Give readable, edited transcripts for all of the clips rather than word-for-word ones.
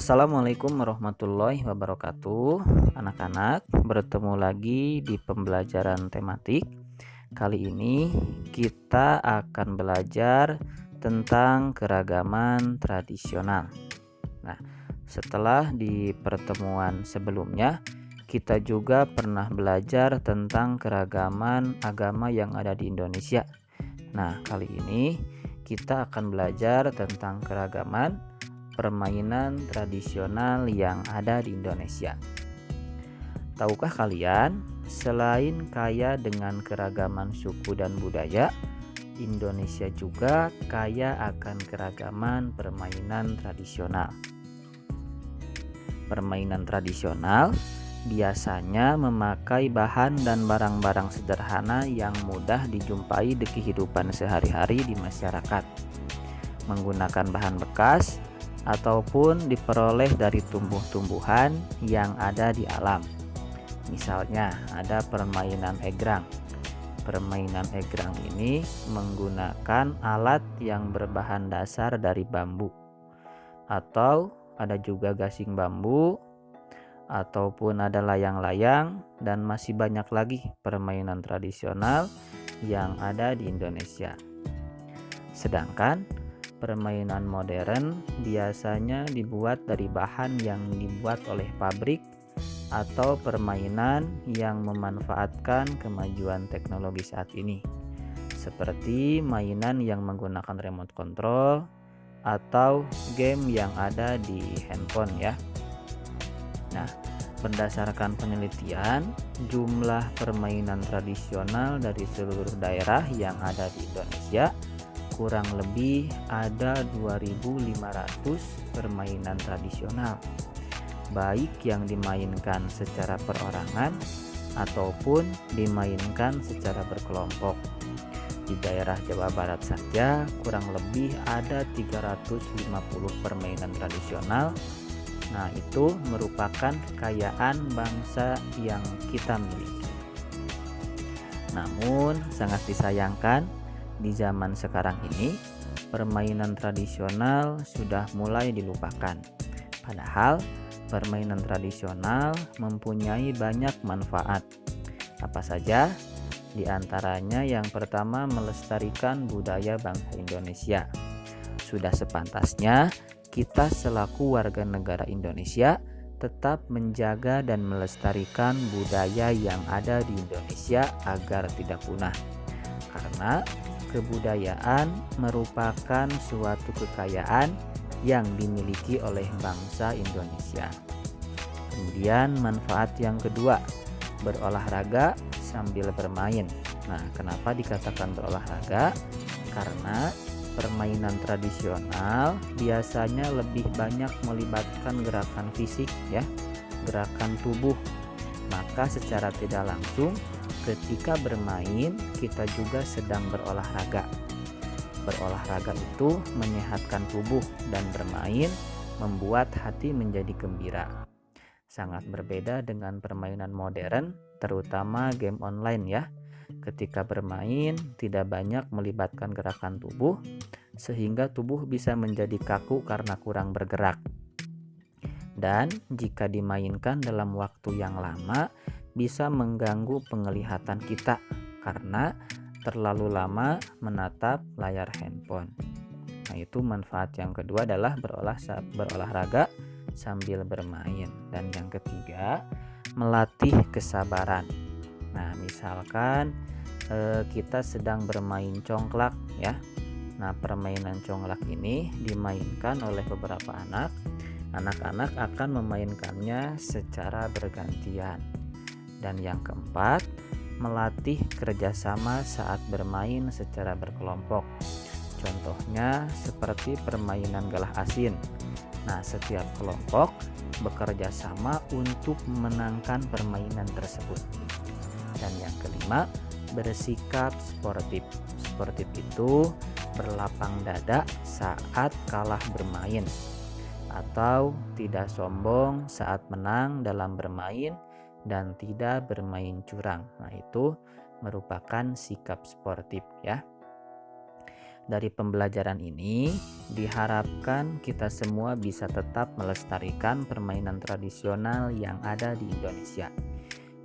Assalamualaikum warahmatullahi wabarakatuh. Anak-anak, bertemu lagi di pembelajaran tematik. Kali ini kita akan belajar tentang keragaman tradisional. Nah, setelah di pertemuan sebelumnya kita juga pernah belajar tentang keragaman agama yang ada di Indonesia. Nah, kali ini kita akan belajar tentang keragaman permainan tradisional yang ada di Indonesia. Tahukah kalian, selain kaya dengan keragaman suku dan budaya, Indonesia juga kaya akan keragaman permainan tradisional. Permainan tradisional biasanya memakai bahan dan barang-barang sederhana yang mudah dijumpai di kehidupan sehari-hari di masyarakat. Menggunakan bahan bekas ataupun diperoleh dari tumbuh-tumbuhan yang ada di alam. Misalnya ada permainan egrang. Permainan egrang ini menggunakan alat yang berbahan dasar dari bambu. Atau ada juga gasing bambu, ataupun ada layang-layang, dan masih banyak lagi permainan tradisional yang ada di Indonesia. Sedangkan permainan modern biasanya dibuat dari bahan yang dibuat oleh pabrik atau permainan yang memanfaatkan kemajuan teknologi saat ini, seperti mainan yang menggunakan remote control atau game yang ada di handphone ya. Nah, berdasarkan penelitian, jumlah permainan tradisional dari seluruh daerah yang ada di Indonesia kurang lebih ada 2.500 permainan tradisional, baik yang dimainkan secara perorangan ataupun dimainkan secara berkelompok. Di daerah Jawa Barat saja kurang lebih ada 350 permainan tradisional. Nah, itu merupakan kekayaan bangsa yang kita miliki. Namun, sangat disayangkan di zaman sekarang ini, permainan tradisional sudah mulai dilupakan. Padahal, permainan tradisional mempunyai banyak manfaat. Apa saja? Di antaranya yang pertama, melestarikan budaya bangsa Indonesia. Sudah sepantasnya kita selaku warga negara Indonesia tetap menjaga dan melestarikan budaya yang ada di Indonesia agar tidak punah. Karena kebudayaan merupakan suatu kekayaan yang dimiliki oleh bangsa Indonesia. Kemudian manfaat yang kedua, berolahraga sambil bermain. Nah, kenapa dikatakan berolahraga? Karena permainan tradisional biasanya lebih banyak melibatkan gerakan fisik ya, gerakan tubuh. Maka secara tidak langsung ketika bermain kita juga sedang berolahraga. Berolahraga itu menyehatkan tubuh dan bermain membuat hati menjadi gembira. Sangat berbeda dengan permainan modern, terutama game online ya. Ketika bermain tidak banyak melibatkan gerakan tubuh, sehingga tubuh bisa menjadi kaku karena kurang bergerak. Dan jika dimainkan dalam waktu yang lama, bisa mengganggu penglihatan kita karena terlalu lama menatap layar handphone. Nah, itu manfaat yang kedua adalah berolahraga sambil bermain. Dan yang ketiga, melatih kesabaran. Nah, misalkan kita sedang bermain congklak ya. Nah, permainan congklak ini dimainkan oleh beberapa anak. Anak-anak akan memainkannya secara bergantian. Dan yang keempat, melatih kerjasama saat bermain secara berkelompok. Contohnya seperti permainan galah asin. Nah, setiap kelompok bekerja sama untuk memenangkan permainan tersebut. Dan yang kelima, bersikap sportif. Sportif itu berlapang dada saat kalah bermain, atau tidak sombong saat menang dalam bermain, dan tidak bermain curang. Nah, itu merupakan sikap sportif ya. Dari pembelajaran ini, diharapkan kita semua bisa tetap melestarikan permainan tradisional yang ada di Indonesia.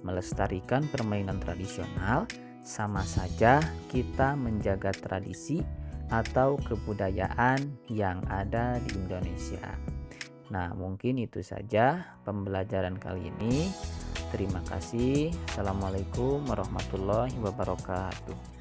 Melestarikan permainan tradisional sama saja kita menjaga tradisi atau kebudayaan yang ada di Indonesia. Nah, mungkin itu saja pembelajaran kali ini. Terima kasih. Assalamualaikum warahmatullahi wabarakatuh.